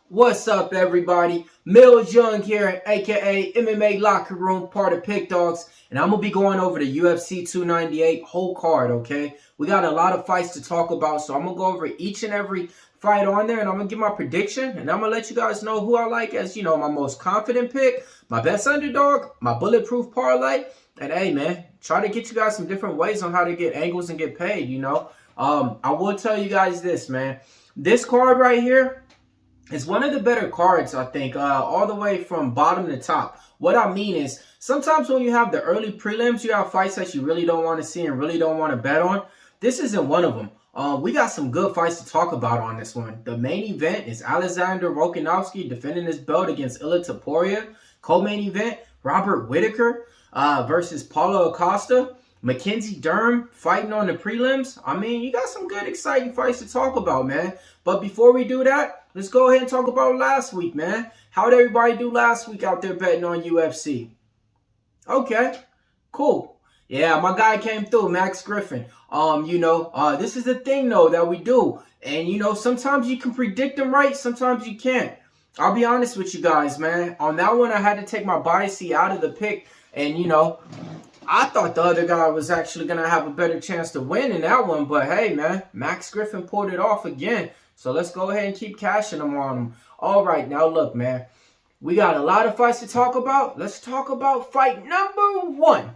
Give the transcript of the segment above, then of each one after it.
What's up, everybody? Millz Young here, aka MMA Locker Room, part of Pick Dawgz, and I'm gonna be going over the UFC 298 whole card. Okay, we got a lot of fights to talk about, so I'm gonna go over each and every fight on there, and I'm gonna give my prediction, and I'm gonna let you guys know who I like as my most confident pick, my best underdog, my bulletproof parlay, and hey, man, try to get you guys some different ways on how to get angles and get paid. I will tell you guys this, man. This card right here. It's one of the better cards, I think, all the way from bottom to top. What I mean is, sometimes when you have the early prelims, you have fights that you really don't want to see and really don't want to bet on. This isn't one of them. We got some good fights to talk about on this one. The main event is Alexander Volkanovski defending his belt against Elliott Topuria. Co-main event, Robert Whittaker versus Paulo Acosta. Mackenzie Dern fighting on the prelims. I mean, you got some good, exciting fights to talk about, man. But before we do that, let's go ahead and talk about last week, man. How did everybody do last week out there betting on UFC? Okay, cool. Yeah, my guy came through, Max Griffin. This is the thing, though, that we do. And, sometimes you can predict them right, sometimes you can't. I'll be honest with you guys, man. On that one, I had to take my bias out of the pick. And, I thought the other guy was actually going to have a better chance to win in that one. But, hey, man, Max Griffin pulled it off again. So let's go ahead and keep cashing them on him. All right, now look, man. We got a lot of fights to talk about. Let's talk about fight number one.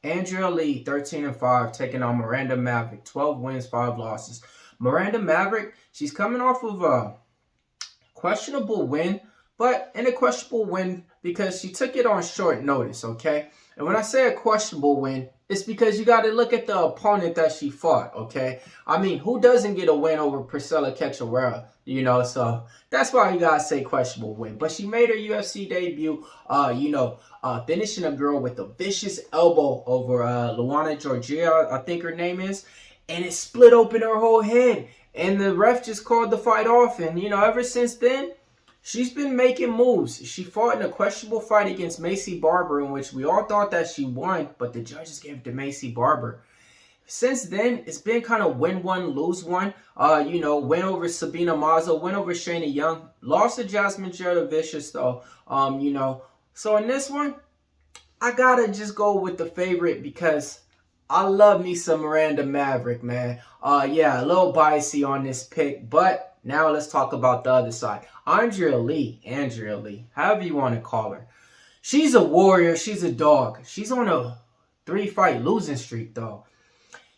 Andrea Lee, 13-5, taking on Miranda Maverick. 12 wins, 5 losses. Miranda Maverick, she's coming off of a questionable win. But in a questionable win because she took it on short notice, okay? And when I say a questionable win, it's because you got to look at the opponent that she fought, okay? I mean, who doesn't get a win over Priscilla Cachoeira, So that's why you got to say questionable win. But she made her UFC debut, finishing a girl with a vicious elbow over Luana Georgia, I think her name is. And it split open her whole head. And the ref just called the fight off. And, ever since then, she's been making moves. She fought in a questionable fight against Maycee Barber, in which we all thought that she won, but the judges gave it to Maycee Barber. Since then, it's been kind of win one, lose one. Win over Sabina Mazo, win over Shayna Young, lost to Jasmine Vicious, though. So in this one, I gotta just go with the favorite because I love me some Miranda Maverick, man. A little biasy on this pick, but now let's talk about the other side. Andrea Lee, however you want to call her. She's a warrior. She's a dog. She's on a 3-fight losing streak, though.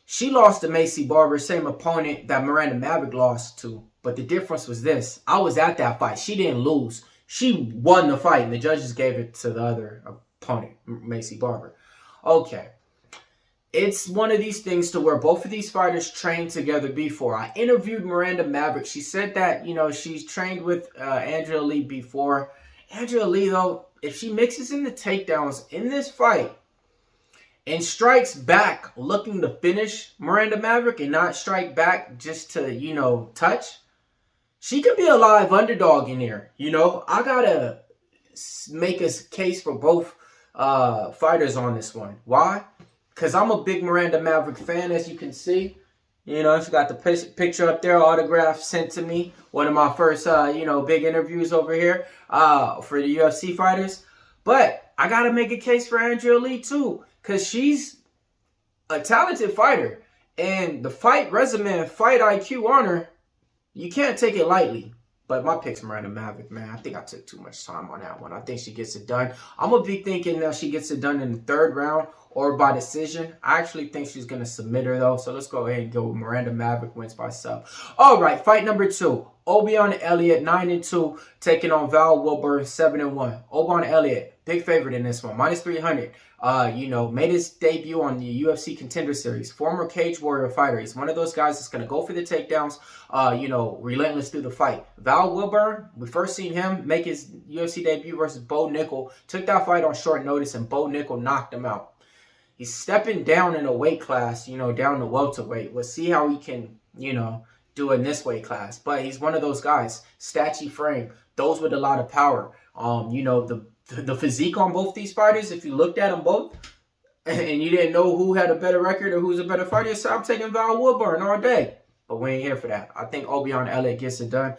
She lost to Maycee Barber, same opponent that Miranda Maverick lost to. But the difference was this. I was at that fight. She didn't lose. She won the fight, and the judges gave it to the other opponent, Maycee Barber. Okay. It's one of these things to where both of these fighters trained together before. I interviewed Miranda Maverick. She said that, she's trained with Andrea Lee before. Andrea Lee, though, if she mixes in the takedowns in this fight and strikes back looking to finish Miranda Maverick and not strike back just to, touch, she could be a live underdog in here. I got to make a case for both fighters on this one. Why? Because I'm a big Miranda Maverick fan, as you can see. She got the picture up there, autograph sent to me. One of my first, big interviews over here for the UFC fighters. But I got to make a case for Andrea Lee, too. Because she's a talented fighter. And the fight resume and fight IQ on her, you can't take it lightly. But my pick's Miranda Maverick, man. I think I took too much time on that one. I think she gets it done. I'm going to be thinking that she gets it done in the third round or by decision. I actually think she's going to submit her, though. So let's go ahead and go with Miranda Maverick wins by sub. All right, fight number 2. Obon Elliott, 9-2, taking on Wilbert, 7-1. Obon Elliott, big favorite in this one, -300. Made his debut on the UFC Contender Series. Former Cage Warrior fighter. He's one of those guys that's going to go for the takedowns, relentless through the fight. Wilbert, we first seen him make his UFC debut versus Bo Nickel. Took that fight on short notice, and Bo Nickel knocked him out. He's stepping down in a weight class, down to welterweight. We'll see how he can, do in this weight class. But he's one of those guys, statue frame, those with a lot of power. The physique on both these fighters, if you looked at them both, and you didn't know who had a better record or who's a better fighter, so I'm taking Wilbert all day. but we ain't here for that. I think Obon Elliott gets it done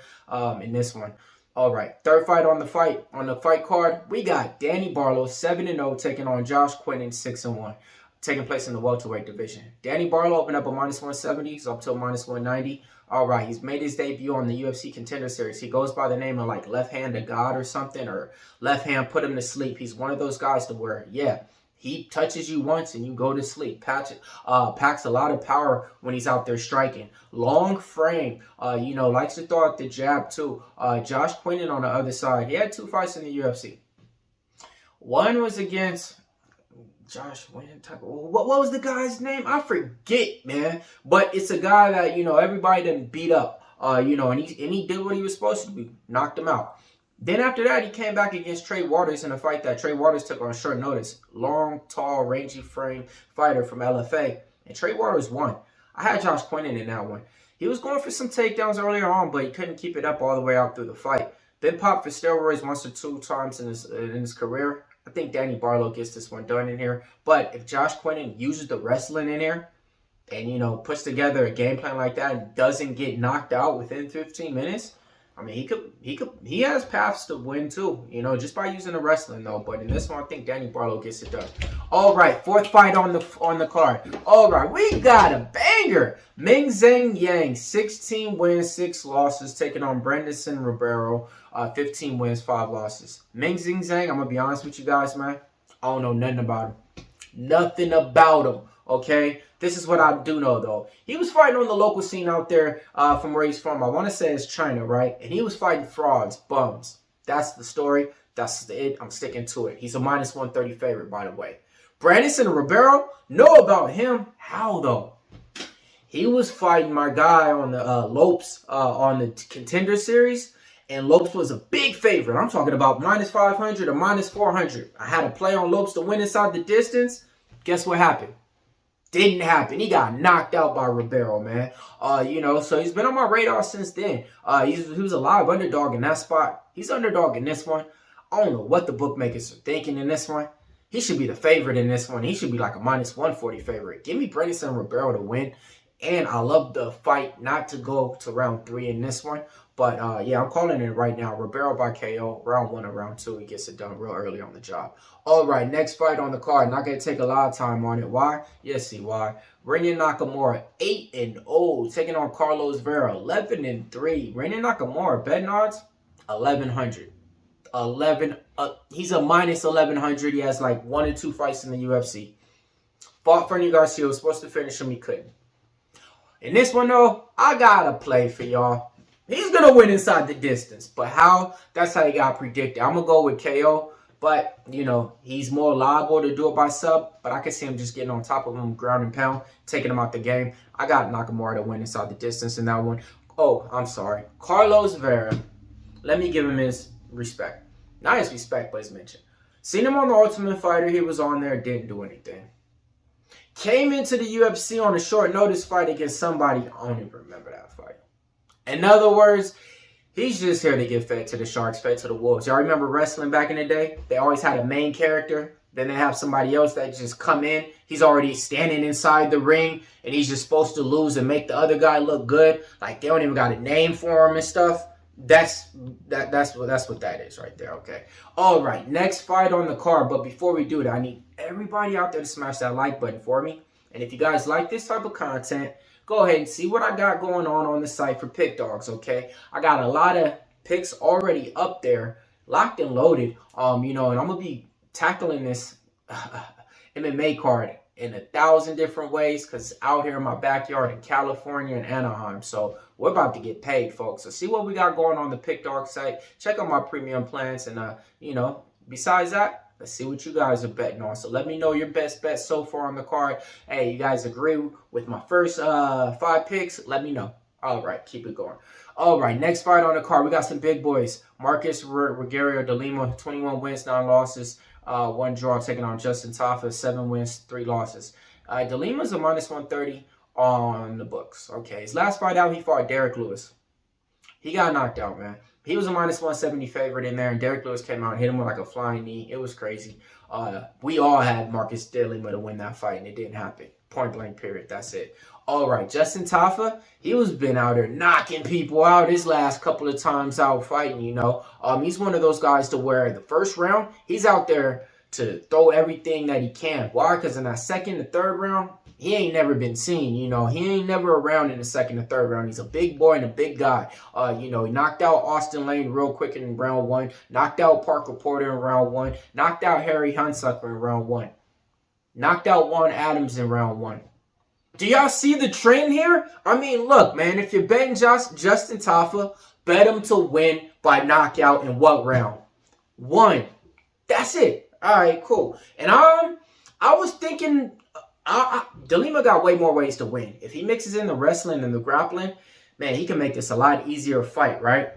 in this one. All right, third fight on the fight card, we got Danny Barlo 7-0 taking on Josh Quinton 6-1, taking place in the welterweight division. Danny Barlo opened up a -170, he's up to a -190. All right, he's made his debut on the UFC Contender Series. He goes by the name of like Left Hand of God or something, or Left Hand Put Him to Sleep. He's one of those guys to where, yeah, he touches you once and you go to sleep. Packs a lot of power when he's out there striking. Long frame, likes to throw out the jab too. Josh Quinton on the other side, he had 2 fights in the UFC. One was against Josh Quinton. What was the guy's name? I forget, man. But it's a guy that, everybody didn't beat up. And he did what he was supposed to do. Knocked him out. Then after that, he came back against Trey Waters in a fight that Trey Waters took on short notice. Long, tall, rangy frame fighter from LFA. And Trey Waters won. I had Josh Quinton in that one. He was going for some takedowns earlier on, but he couldn't keep it up all the way out through the fight. Been popped for steroids once or 2 times in his career. I think Danny Barlo gets this one done in here. But if Josh Quinton uses the wrestling in here and, puts together a game plan like that and doesn't get knocked out within 15 minutes, I mean, he has paths to win too, just by using the wrestling though. But in this one, I think Danny Barlo gets it done. All right, 4th fight on the card. All right, we got a banger. Ming Yang, 16 wins, 6 losses, taking on Brendon Robero, 15 wins, 5 losses. Ming Yang, I'm gonna be honest with you guys, man. I don't know nothing about him. Nothing about him. Okay, this is what I do know though. He was fighting on the local scene out there from where he's from. I want to say it's China, right? And he was fighting frauds, bums. That's the story. That's it. I'm sticking to it. He's a -130 favorite, by the way. Brendon Robero, know about him? How though? He was fighting my guy on the Lopes on the Contender Series, and Lopes was a big favorite. I'm talking about -500 or -400. I had a play on Lopes to win inside the distance. Guess what happened? Didn't happen. He got knocked out by Robero, man. So he's been on my radar since then. He was a live underdog in that spot. He's underdog in this one. I don't know what the bookmakers are thinking in this one. He should be the favorite in this one. He should be like a -140 favorite. Give me Brendon Robero to win. And I love the fight not to go to round 3 in this one. But, I'm calling it right now. Robero by KO, round 1 or round 2. He gets it done real early on the job. All right, next fight on the card. Not going to take a lot of time on it. Why? Yes, see why. Renan Nakamura, 8-0, taking on Vera, 11-3. Renan Nakamura, betting odds, 1,100. He's a -1,100. He has like 1 or 2 fights in the UFC. Fought Fernie Garcia, was supposed to finish him, he couldn't. In this one, though, I got a play for y'all. He's going to win inside the distance. But how? That's how he got predicted. I'm going to go with KO. But, he's more liable to do it by sub. But I can see him just getting on top of him, ground and pound, taking him out the game. I got Nakamura to win inside the distance in that one. Oh, I'm sorry. Vera. Let me give him his respect. Not his respect, but his mention. Seen him on The Ultimate Fighter. He was on there. Didn't do anything. Came into the UFC on a short notice fight against somebody. I don't even remember that fight. In other words, he's just here to get fed to the Sharks, fed to the Wolves. Y'all remember wrestling back in the day? They always had a main character. Then they have somebody else that just come in. He's already standing inside the ring, and he's just supposed to lose and make the other guy look good. Like, they don't even got a name for him and stuff. That's what that is right there, okay? All right, next fight on the card. But before we do that, I need everybody out there to smash that like button for me. And if you guys like this type of content, go ahead and see what I got going on the site for Pick Dawgz, okay? I got a lot of picks already up there, locked and loaded. And I'm gonna be tackling this MMA card in 1,000 different ways because it's out here in my backyard in California and Anaheim. So we're about to get paid, folks. So see what we got going on the Pick Dawgz site. Check out my premium plans. And, besides that, let's see what you guys are betting on. So let me know your best bets so far on the card. Hey, you guys agree with my first 5 picks? Let me know. All right, keep it going. All right, next fight on the card. We got some big boys. Marcus Rogerio de Lima, 21 wins, 9 losses. 1 draw, taking on Justin Tafa, 7 wins, 3 losses. De Lima's a -130 on the books. Okay, his last fight out, he fought Derek Lewis. He got knocked out, man. He was a -170 favorite in there, and Derek Lewis came out and hit him with like a flying knee. It was crazy. We all had Marcus de Lima to win that fight, and it didn't happen. Point blank, period. That's it. All right, Justin Tafa, he was been out there knocking people out his last couple of times out fighting, you know. He's one of those guys to where the first round, he's out there to throw everything that he can. Why? Because in that second and third round, he ain't never been seen, you know. He ain't never around in the second or third round. He's a big boy and a big guy. You know, he knocked out Austin Lane real quick in round 1. Knocked out Parker Porter in round 1. Knocked out Harry Hunsucker in round 1. Knocked out Juan Adams in round 1. Do y'all see the trend here? I mean, look, man, if you're betting Justin Tafa, bet him to win by knockout in what round? 1. That's it. All right, cool. And I was thinking, DeLima got way more ways to win. If he mixes in the wrestling and the grappling, man, he can make this a lot easier fight, right?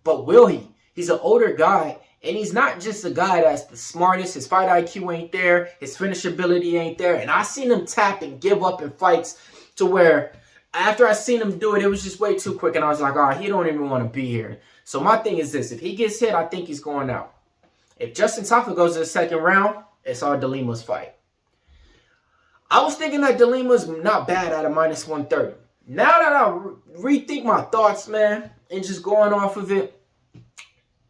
But will he? He's an older guy, and he's not just a guy that's the smartest. His fight IQ ain't there. His finishability ain't there. And I seen him tap and give up in fights to where after I seen him do it, it was just way too quick. And I was like, he don't even want to be here. So my thing is this. If he gets hit, I think he's going out. If Justin Tafa goes to the second round, it's all DeLima's fight. I was thinking that DeLima's not bad at a minus 130. Now that I rethink my thoughts, man, and just going off of it,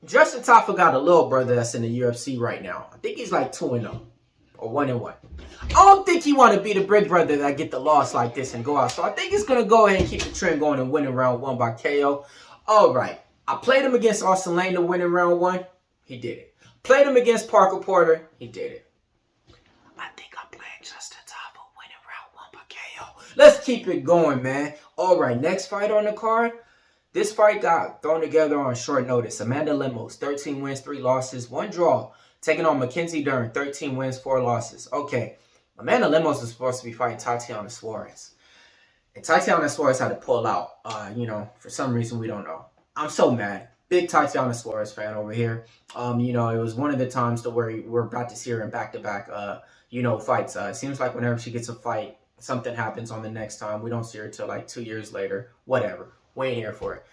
Justin Tafa got a little brother that's in the UFC right now. I think he's like 2-0 or 1-1. I don't think he want to be the big brother that get the loss like this and go out. So I think he's going to go ahead and keep the trend going and win in round 1 by KO. All right. I played him against Austin Lane to win in round 1. He did it. Played him against Parker Porter. He did it. I think I'm playing Justin Tafa winning round 1 by KO. Let's keep it going, man. All right. Next fight on the card. This fight got thrown together on short notice. Amanda Lemos, 13 wins, 3 losses, 1 draw. Taking on Mackenzie Dern, 13 wins, 4 losses. Okay, Amanda Lemos is supposed to be fighting Tatiana Suarez. And Tatiana Suarez had to pull out. You know, for some reason, we don't know. I'm so mad. Big Tatiana Suarez fan over here. You know, it was one of the times to where we're about to see her in back-to-back, you know, fights. It seems like whenever she gets a fight, something happens on the next time. We don't see her till like 2 years later. Whatever. We ain't here for it.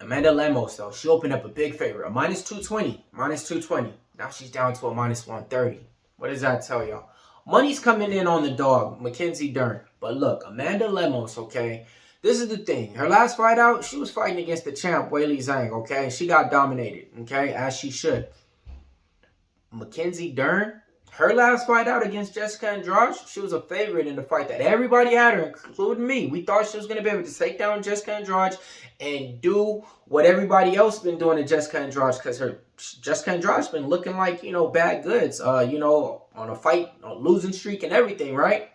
Amanda Lemos, though, she opened up a big favorite. A minus 220. Minus 220. Now she's down to a minus 130. What does that tell y'all? Money's coming in on the dog, Mackenzie Dern. But look, Amanda Lemos, okay? This is the thing. Her last fight out, she was fighting against the champ, Weili Zhang, okay? She got dominated, okay? As she should. Mackenzie Dern, her last fight out against Jessica Andrade, she was a favorite in the fight that everybody had her, including me. We thought she was going to be able to take down Jessica Andrade and do what everybody else been doing to Jessica Andrade, because Jessica Andrade's been looking like, you know, bad goods, you know, on a fight, a losing streak and everything, right?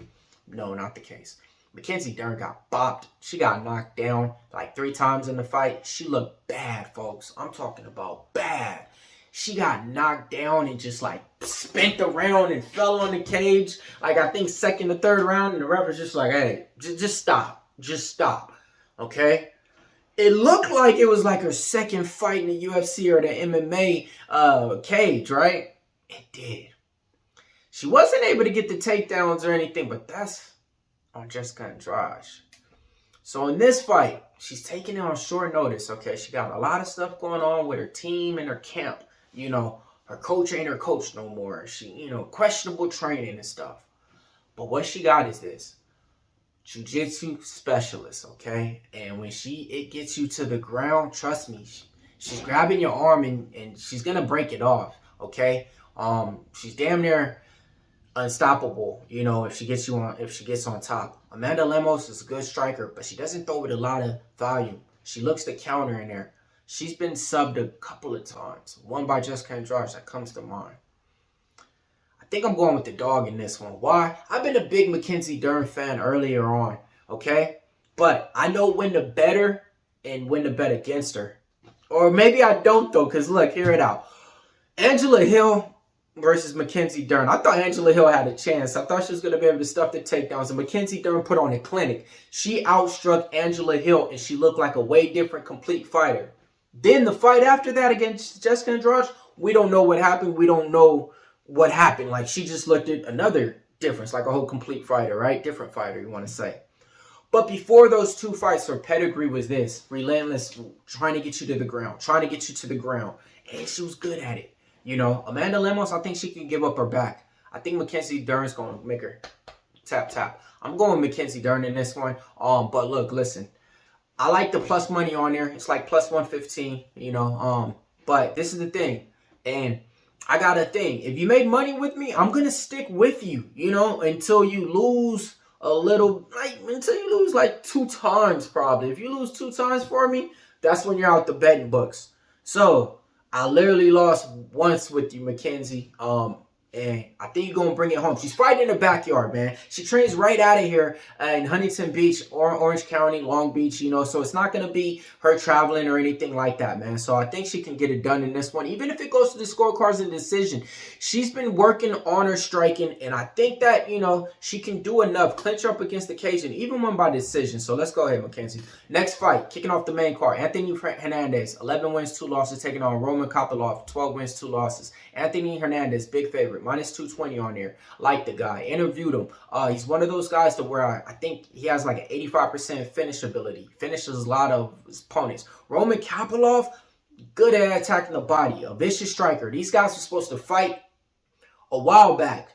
No, not the case. Mackenzie Dern got bopped. She got knocked down like 3 times in the fight. She looked bad, folks. I'm talking about bad. She got knocked down and just like spent around and fell on the cage. Like I think second or third round, and the ref was just like, hey, just stop. Just stop. Okay? It looked like it was like her second fight in the UFC or the MMA cage, right? It did. She wasn't able to get the takedowns or anything, but that's on Jessica Andrade. So in this fight, she's taking it on short notice, okay? She got a lot of stuff going on with her team and her camp. You know, her coach ain't her coach no more. She, you know, questionable training and stuff. But what she got is this. Jiu-jitsu specialist, okay? And when it gets you to the ground, trust me, she's grabbing your arm and she's going to break it off, okay? She's damn near unstoppable, you know, if she gets on top. Amanda Lemos is a good striker, but she doesn't throw with a lot of volume. She looks to counter in there. She's been subbed a couple of times. One by Jessica Andrade that comes to mind. I think I'm going with the dog in this one. Why? I've been a big Mackenzie Dern fan earlier on, okay? But I know when to bet her and when to bet against her. Or maybe I don't, though, because look, hear it out. Angela Hill versus Mackenzie Dern. I thought Angela Hill had a chance. I thought she was going to be able to stuff the takedowns. And Mackenzie Dern put on a clinic. She outstruck Angela Hill, and she looked like a way different, complete fighter. Then the fight after that against Jessica Andrade, we don't know what happened. We don't know what happened. Like, she just looked at another difference, like a whole complete fighter, right? Different fighter, you want to say. But before those 2 fights, her pedigree was this. Relentless, trying to get you to the ground. Trying to get you to the ground. And she was good at it. You know, Amanda Lemos, I think she can give up her back. I think Mackenzie Dern's going to make her Tap, tap. I'm going Mackenzie Dern in this one. But look, listen. I like the plus money on there. It's like plus 115, you know. But this is the thing. And I got a thing. If you make money with me, I'm going to stick with you, you know, until you lose a little, like, until you lose like 2 times probably. If you lose 2 times for me, that's when you're out the betting books. So, I literally lost once with you, Mackenzie. And I think you're going to bring it home. She's fighting in the backyard, man. She trains right out of here in Huntington Beach, or Orange County, Long Beach, you know. So it's not going to be her traveling or anything like that, man. So I think she can get it done in this one. Even if it goes to the scorecards and decision. She's been working on her striking. And I think that, you know, she can do enough. Clinch her up against the cage and even win by decision. So let's go ahead, Mackenzie. Next fight, kicking off the main card. Anthony Hernandez, 11 wins, 2 losses, taking on Roman Kopylov, 12 wins, 2 losses. Anthony Hernandez, big favorite. Minus 220 on there. Like the guy. Interviewed him. He's one of those guys to where I think he has like an 85% finish ability. Finishes a lot of his opponents. Roman Kopylov, good at attacking the body. A vicious striker. These guys were supposed to fight a while back.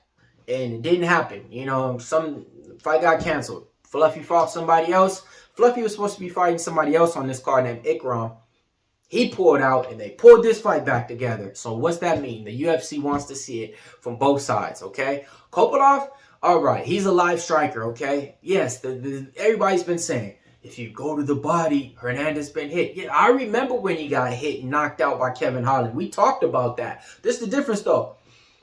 And it didn't happen. You know, some fight got canceled. Fluffy fought somebody else. Fluffy was supposed to be fighting somebody else on this card named Ikram. He pulled out, and they pulled this fight back together. So what's that mean? The UFC wants to see it from both sides, okay? Kopylov, all right, he's a live striker, okay? Yes, everybody's been saying, if you go to the body, Hernandez been hit. Yeah, I remember when he got hit and knocked out by Kevin Holland. We talked about that. This is the difference, though.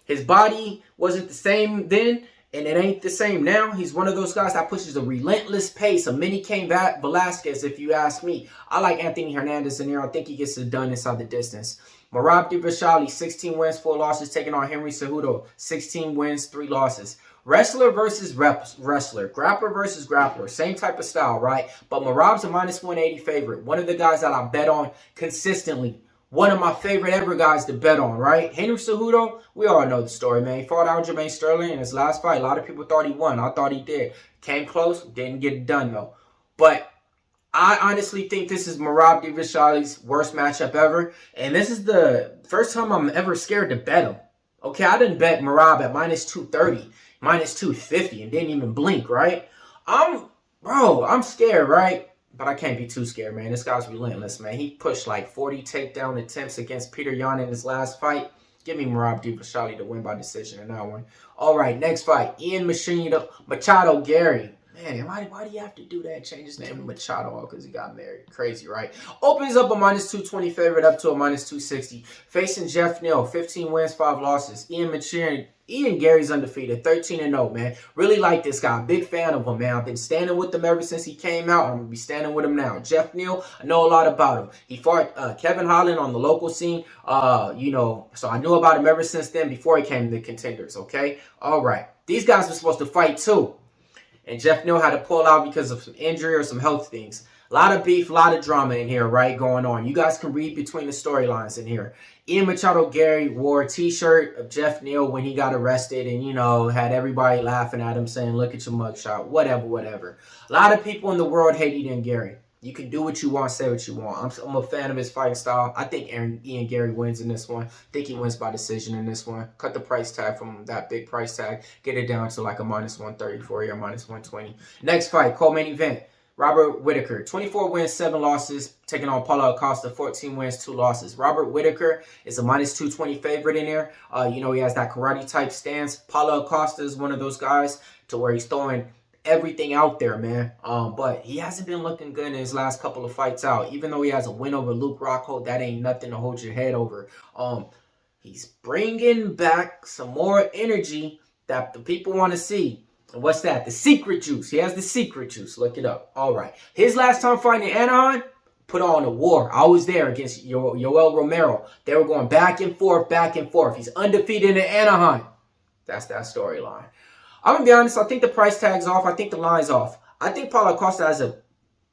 His body wasn't the same then, and it ain't the same now. He's one of those guys that pushes a relentless pace, a mini Cain Velasquez, if you ask me. I like Anthony Hernandez in here. I think he gets it done inside the distance. Merab Dvalishvili, 16 wins, 4 losses, taking on Henry Cejudo, 16 wins, 3 losses. Wrestler versus wrestler. Grappler versus grappler. Same type of style, right? But Merab's a minus 180 favorite. One of the guys that I bet on consistently. One of my favorite ever guys to bet on, right? Henry Cejudo, we all know the story, man. He fought Aljamain Sterling in his last fight. A lot of people thought he won. I thought he did. Came close, didn't get it done, though. But I honestly think this is Merab Dvalishvili's worst matchup ever. And this is the first time I'm ever scared to bet him. Okay, I didn't bet Merab at minus 230, minus 250, and didn't even blink, right? I'm scared, right? But I can't be too scared, man. This guy's relentless, man. He pushed like 40 takedown attempts against Peter Yan in his last fight. Give me Merab Dvalishvili to win by decision in that one. All right, next fight. Ian Machado Gary. Man, why do you have to do that? Change his name to Machado because he got married. Crazy, right? Opens up a minus 220 favorite up to a minus 260. Facing Jeff Neal, 15 wins, 5 losses. Ian Gary's undefeated, 13-0, man. Really like this guy. Big fan of him, man. I've been standing with him ever since he came out. I'm going to be standing with him now. Jeff Neal, I know a lot about him. He fought Kevin Holland on the local scene, you know, so I knew about him ever since then before he came to the Contenders, okay? All right. These guys were supposed to fight too. And Jeff Neal had to pull out because of some injury or some health things. A lot of beef, a lot of drama in here, right, going on. You guys can read between the storylines in here. Ian Machado Gary wore a t-shirt of Jeff Neal when he got arrested and, you know, had everybody laughing at him saying, look at your mugshot, whatever. A lot of people in the world hate Ian Gary. You can do what you want, say what you want. I'm a fan of his fighting style. I think Ian Gary wins in this one. I think he wins by decision in this one. Cut the price tag from that big price tag. Get it down to like a minus 130 for you or minus 120. Next fight, co-main event. Robert Whitaker, 24 wins, 7 losses, taking on Paulo Acosta, 14 wins, 2 losses. Robert Whitaker is a minus 220 favorite in here. You know, he has that karate-type stance. Paulo Acosta is one of those guys to where he's throwing everything out there, man. But he hasn't been looking good in his last couple of fights out. Even though he has a win over Luke Rockhold, that ain't nothing to hold your head over. He's bringing back some more energy that the people want to see. And what's that? The secret juice. He has the secret juice. Look it up. All right. His last time fighting in Anaheim, put on a war. I was there against Yoel Romero. They were going back and forth, back and forth. He's undefeated in Anaheim. That's that storyline. I'm going to be honest. I think the price tag's off. I think the line's off. I think Paulo Acosta has a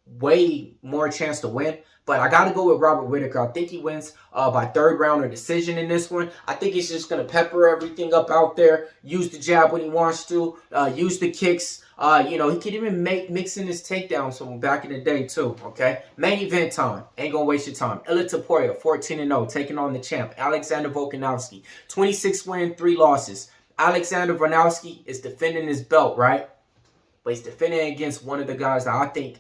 way more chance to win. But I got to go with Robert Whitaker. I think he wins by 3rd round or decision in this one. I think he's just going to pepper everything up out there. Use the jab when he wants to. Use the kicks. You know, he could even mix in his takedowns from back in the day too, okay? Main event time. Ain't going to waste your time. Elliott Topuria, 14-0, taking on the champ. Alexander Volkanovski, 26 wins, 3 losses. Alexander Volkanovski is defending his belt, right? but he's defending against one of the guys that I think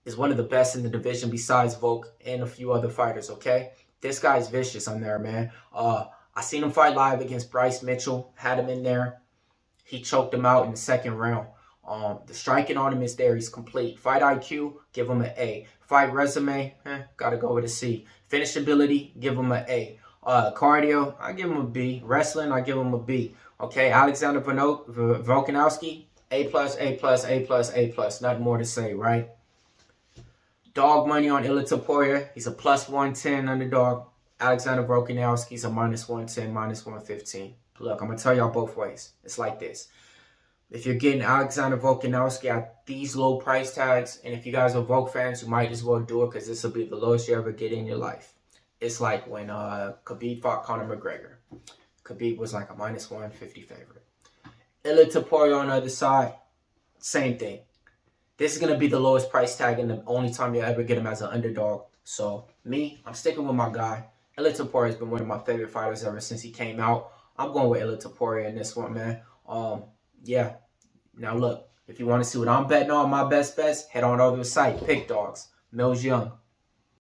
is one of the best in the division besides Volk and a few other fighters, okay? This guy's vicious on there, man. I seen him fight live against Bryce Mitchell, had him in there. He choked him out in the second round. The striking on him is there. He's complete. Fight IQ, give him an A. Fight resume, gotta go with a C. Finish ability, give him an A. Cardio, I give him a B. Wrestling, I give him a B. Okay, Alexander Volkanovski, A+, A+, A+, A+. Nothing more to say, right? Dog money on Elliott Topuria. He's a +110 underdog. Alexander Volkanovski's a -110, -115. Look, I'm going to tell y'all both ways. It's like this. If you're getting Alexander Volkanovski at these low price tags, and if you guys are Volk fans, you might as well do it because this will be the lowest you ever get in your life. It's like when Khabib fought Conor McGregor. Khabib was like a -150 favorite. Elliott Topuria on the other side, same thing. This is going to be the lowest price tag and the only time you'll ever get him as an underdog. So, me, I'm sticking with my guy. Elliott Topuria has been one of my favorite fighters ever since he came out. I'm going with Elliott Topuria in this one, man. Yeah. Now, look, if you want to see what I'm betting on, my best bets, head on over to the site, Pick Dawgz. Millz Young.